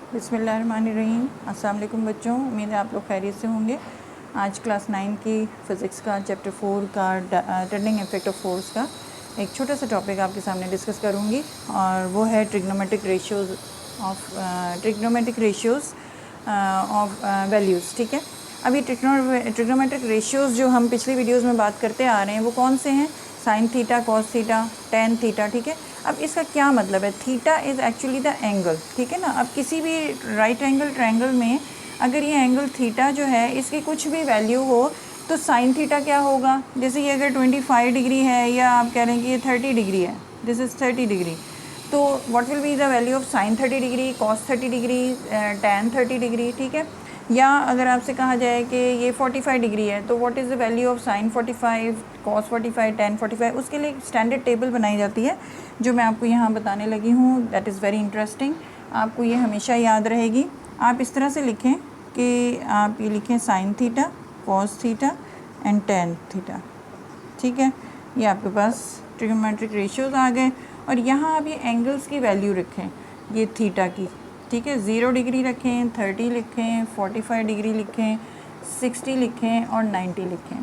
बिस्मिल्लाहिर्रहमानिर्रहीम। अस्सलाम वालेकुम बच्चों, उम्मीद है आप लोग खैरियत से होंगे। आज क्लास 9 की फ़िज़िक्स का चैप्टर 4 का टर्निंग इफेक्ट ऑफ फोर्स का एक छोटा सा टॉपिक आपके सामने डिस्कस करूँगी और वो है ट्रिग्नोमेट्रिक रेशियोज़ ऑफ वैल्यूज़। ठीक है, अभी ट्रिग्नोमेट्रिक रेशियोज़ जो हम पिछली वीडियोज़ में बात करते आ रहे हैं वो कौन से हैं? Sine theta, cos theta, tan theta. ठीक है, अब इसका क्या मतलब है? Theta is actually the angle. ठीक है ना, अब किसी भी राइट एंगल ट्रायंगल में अगर ये एंगल थीटा जो है इसकी कुछ भी वैल्यू हो तो साइन थीटा क्या होगा? जैसे ये अगर 25 डिग्री है या आप कह रहे हैं कि ये 30 डिग्री है, दिस इज़ 30 डिग्री, तो what will be the value of sine 30 degree, cos 30 degree, ten 30 degree. ठीक है, या अगर आपसे कहा जाए कि ये 45 डिग्री है तो what is the value of sine 45, cos 45, ten 45। उसके लिए एक स्टैंडर्ड टेबल बनाई जाती है जो मैं आपको यहाँ बताने लगी हूँ। दैट इज़ वेरी इंटरेस्टिंग, आपको ये हमेशा याद रहेगी। आप इस तरह से लिखें कि आप ये लिखें sine theta, cos theta and tan theta. ठीक है, ये आपके पास ट्रिग्नोमेट्रिक रेशियोज़ आ गए और यहाँ आप ये एंगल्स की वैल्यू रखें, ये थीटा की। ठीक है, 0 डिग्री रखें, 30 लिखें, 45 डिग्री लिखें, 60 लिखें और 90 लिखें।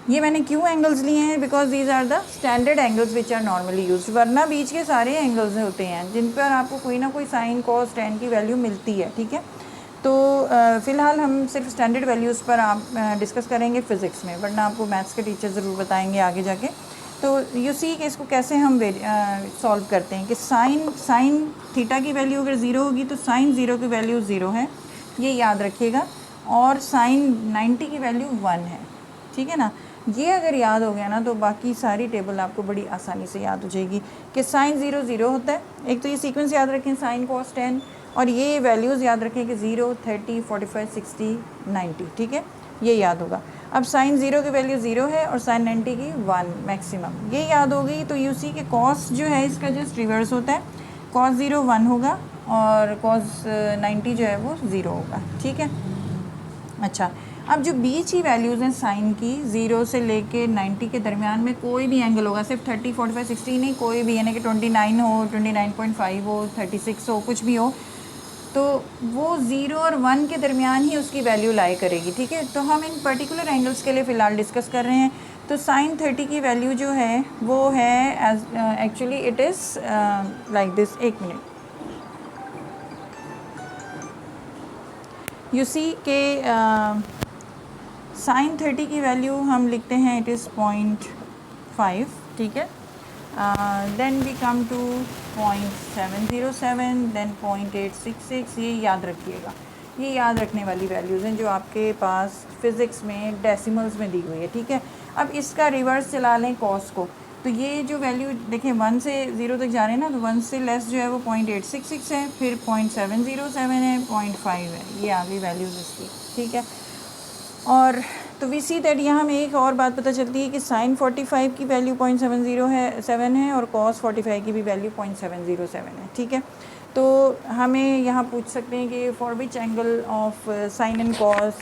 ये मैंने क्यों एंगल्स लिए हैं? Because these are the standard angles which are normally used. वरना बीच के सारे एंगल्स होते हैं जिन पर आपको कोई ना कोई साइन, कॉस, टेन की वैल्यू मिलती है। ठीक है, तो फ़िलहाल हम सिर्फ स्टैंडर्ड वैल्यूज़ पर आप डिस्कस करेंगे फ़िज़िक्स में, वरना आपको मैथ्स के टीचर ज़रूर बताएंगे आगे जाके। तो यू सी कि इसको कैसे हम सॉल्व करते हैं कि साइन थीटा की वैल्यू अगर 0 होगी तो साइन 0 की वैल्यू 0 है, ये याद रखिएगा, और साइन 90 की वैल्यू 1 है। ठीक है ना, ये अगर याद हो गया ना तो बाकी सारी टेबल आपको बड़ी आसानी से याद हो जाएगी कि साइन 0 0 होता है। एक तो ये सीक्वेंस याद रखें, साइन, कॉस, टेन, और ये वैल्यूज़ याद रखें कि 0, 30, 45, 60, 90। ठीक है, ये याद होगा। अब साइन 0 की वैल्यू 0 है और साइन 90 की 1 मैक्सिमम, ये याद हो गई। तो यू सी कि कॉस जो है इसका जस्ट रिवर्स होता है, कॉस 0 1 होगा और कॉस 90 जो है वो 0 होगा। ठीक है, अच्छा, अब जो बीच की वैल्यूज़ हैं साइन की, 0 से लेके 90 के दरमियान में कोई भी एंगल होगा, सिर्फ 30, 45, 60 नहीं, कोई भी, यानी कि 29 हो, 29.5 हो, 36 हो, कुछ भी हो, तो वो 0 और 1 के दरमियान ही उसकी वैल्यू लाई करेगी। ठीक है, तो हम इन पर्टिकुलर एंगल्स के लिए फ़िलहाल डिस्कस कर रहे हैं। तो साइन 30 की वैल्यू जो है वो है as actually it is like this. एक मिनट, यू सी के साइन 30 की वैल्यू हम लिखते हैं इट इज़ 0.5। ठीक है, then we come to 0.707, then 0.866। ये याद रखिएगा, ये याद रखने वाली वैल्यूज़ हैं जो आपके पास फ़िज़िक्स में डेसिमल्स में दी हुई है। ठीक है, अब इसका रिवर्स चला लें कॉस को, तो ये जो वैल्यू देखें 1 से 0 तक जा रहे हैं ना, तो 1 से लेस जो है वो 0.866 है, फिर 0.707 है, 0.5 है, ये आ गई वैल्यूज़ इसकी। ठीक है, और तो वी सी दैट यहाँ हमें एक और बात पता चलती है कि साइन 45 की वैल्यू 0.707 है और कॉस 45 की भी वैल्यू 0.707 है। ठीक है, तो हमें यहाँ पूछ सकते हैं कि for which angle of sine and cos,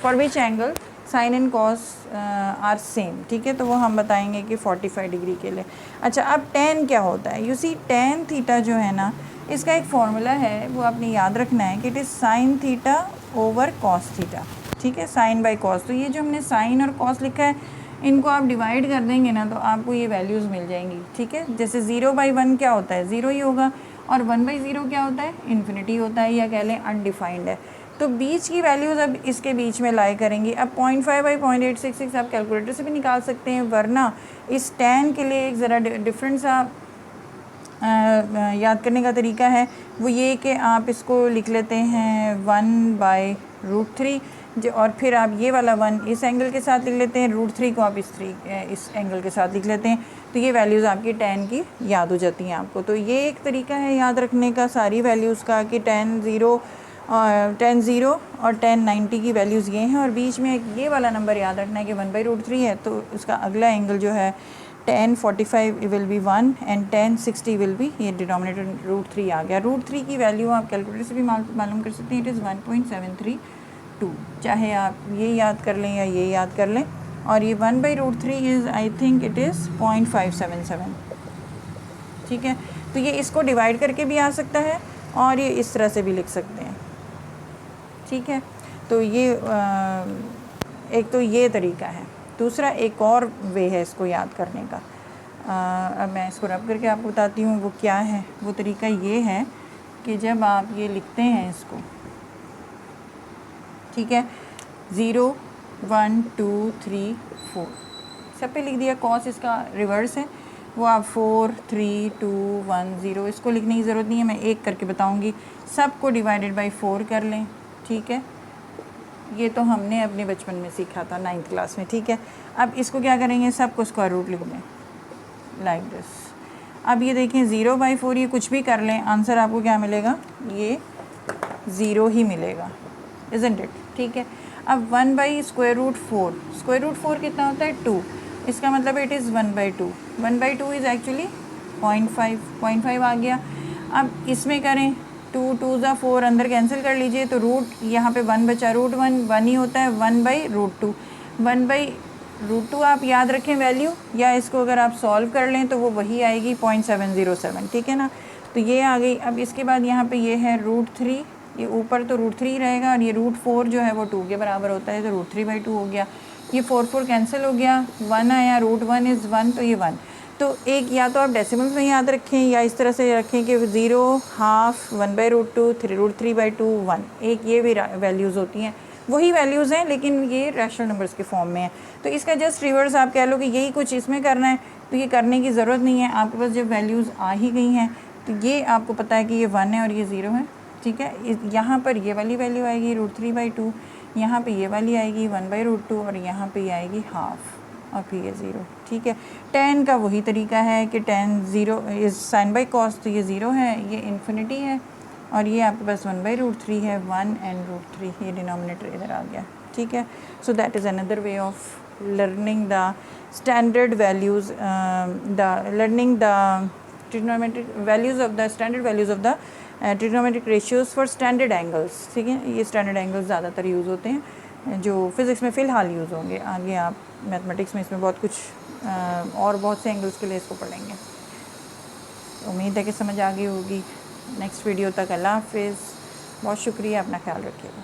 for which angle sine and cos are same. ठीक है, तो वो हम बताएंगे कि 45 डिग्री के लिए। अच्छा, अब टेन क्या होता है? यू सी टेन थीटा जो है ना, इसका एक फॉर्मूला है, वो आपने याद रखना है कि it is sine theta over cos theta. ठीक है, साइन बाई कॉस। तो ये जो हमने साइन और कॉस लिखा है, इनको आप डिवाइड कर देंगे ना तो आपको ये वैल्यूज़ मिल जाएंगी। ठीक है, जैसे 0/1 क्या होता है? 0 ही होगा, और 1/0 क्या होता है? इन्फिनिटी होता है, या कह लें अनडिफाइंड है। तो बीच की वैल्यूज़ अब इसके बीच में लाई करेंगी। अब 0.5/0.866 आप कैलकुलेटर से भी निकाल सकते हैं, वरना इस टेन के लिए एक ज़रा डिफरेंट सा याद करने का तरीका है, वो ये कि आप इसको लिख लेते हैं 1/√3, और फिर आप ये वाला 1 इस एंगल के साथ लिख लेते हैं, √3 को आप इस एंगल के साथ लिख लेते हैं, तो ये वैल्यूज़ आपकी टेन की याद हो जाती हैं आपको। तो ये एक तरीका है याद रखने का सारी वैल्यूज़ का कि टेन 0 और टेन 90 की वैल्यूज़ ये हैं, और बीच में एक ये वाला नंबर याद रखना है कि 1/√3 है, तो उसका अगला एंगल जो है ten 45 will be 1 and ten 60 will be, ये डिनोमिनेटर √3 आ गया। √3 की वैल्यू आप कैलकुलेटर से भी मालूम कर सकते हैं, इट इज़ 1.732। चाहे आप ये याद कर लें या ये याद कर लें, और ये 1/√3 is I think it is 0.577। ठीक है, तो ये इसको डिवाइड करके भी आ सकता है और ये इस तरह से भी लिख सकते हैं, ठीक है। तो ये एक तो ये तरीका है। दूसरा एक और वे है इसको याद करने का। अब मैं इसको रब करके आपको बताती हूँ वो क्या है। वो तरीका ये है कि जब आप ये लिखते हैं इसको, ठीक है, 0 1 2 3 4 सब पे लिख दिया। कॉस इसका रिवर्स है, वो आप 4 3 2 1 0 इसको लिखने की ज़रूरत नहीं है, मैं एक करके बताऊँगी। सबको डिवाइडेड बाई 4 कर लें, ठीक है। ये तो हमने अपने बचपन में सीखा था 9th क्लास में, ठीक है। अब इसको क्या करेंगे, सबको स्क्वायर रूट लिख दें लाइक दिस। अब ये देखें 0/4 ये कुछ भी कर लें, आंसर आपको क्या मिलेगा, ये 0 ही मिलेगा, इज़न्ट इट, ठीक है। अब 1/√4, स्क्वायर रूट 4 कितना होता है 2, इसका मतलब इट इज़ 1/2। 1/2 इज़ एक्चुअली 0.5 आ गया। अब इसमें करें 2 2 ज़ा 4, अंदर कैंसिल कर लीजिए तो रूट यहाँ पे 1 बचा, √1 ही होता है, 1/√2। 1/√2 आप याद रखें वैल्यू, या इसको अगर आप सॉल्व कर लें तो वो वही आएगी 0.707, ठीक है ना। तो ये आ गई। अब इसके बाद यहाँ पे ये है √3, ये ऊपर तो √3 रहेगा और ये √4 जो है वो 2 के बराबर होता है, तो √3/2 हो गया। ये 4 कैंसिल हो गया, 1 आया, √1 इज़ 1, तो ये 1। तो एक या तो आप डेसिमल्स में याद रखें या इस तरह से रखें कि 0 हाफ 1/√2 √3/2 1, एक ये भी वैल्यूज़ होती हैं, वही वैल्यूज़ हैं लेकिन ये रैशनल नंबर्स के फॉर्म में है। तो इसका जस्ट रिवर्स आप कह लो कि यही कुछ इसमें करना है, तो ये करने की ज़रूरत नहीं है। आपके पास जब वैल्यूज़ आ ही गई हैं तो ये आपको पता है कि ये 1 है और ये 0 है, ठीक है। यहाँ पर ये वाली वैल्यू आएगी √3/2, यहाँ पे ये वाली आएगी 1/√2 और यहाँ पे ये आएगी हाफ और फिर ये 0, ठीक है। tan का वही तरीका है कि tan 0 is sin by cos, तो ये 0 है, ये इन्फिनिटी है और ये आपके पास 1/√3 है, 1 एंड √3, ये डिनोमिनेटर इधर आ गया, ठीक है। So that is another way of learning the standard values, learning the trigonometric values of the standard values of the trigonometric ratios for standard angles, ठीक है। ये स्टैंडर्ड एंगल्स ज़्यादातर यूज़ होते हैं जो फिज़िक्स में फ़िलहाल यूज़ होंगे, आगे आप मैथमेटिक्स में इसमें बहुत कुछ और बहुत से एंगल्स के लिए इसको पढ़ेंगे। उम्मीद है कि समझ आ गई होगी। नेक्स्ट वीडियो तक अल्लाह हाफ़िज़, बहुत शुक्रिया, अपना ख्याल रखिएगा।